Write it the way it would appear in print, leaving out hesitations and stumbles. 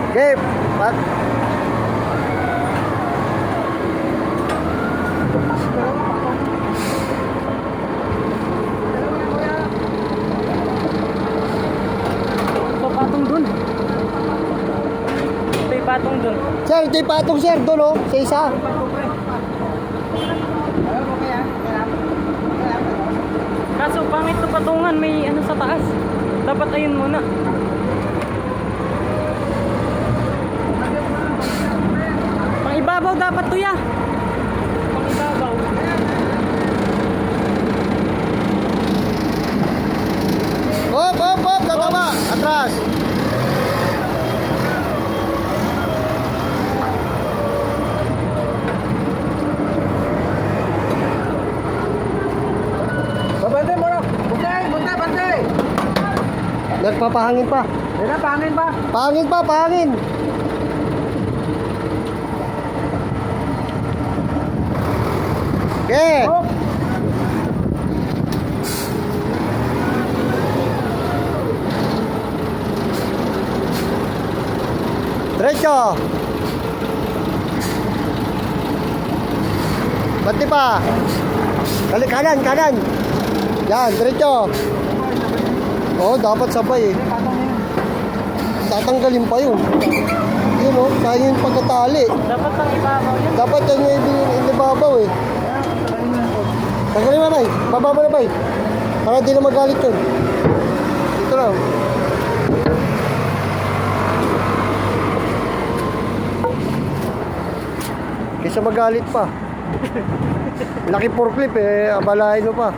Okay, pat. Patong dun. May patong dun. Sir, ito yung patong sir, doon oh, sa isa. Kaso pangit to patungan, may ano sa taas. Dapat ayun muna. Pang ibabaw dapat to ya. Pang ibabaw. Hop, tatama, atras. Bante mo na. Bante. Nagpapahangin pa. Yan na, pangin ba? Pahangin pa, pahangin. Okay. Oh. Diretso. Bati pa. Kanan. Yan, diretso. Oh, dapat sabay eh. Tatanggalin pa yun. Yun oh, kaya yung pagkatali. Dapat pang ibabaw yun. Dapat yan yung inibabaw eh. Tanggalin mo na bay. Baba mo na bay. Para di na magalit yun. Dito lang. Kaysa magalit pa. Laki forklift eh, abalahin mo pa.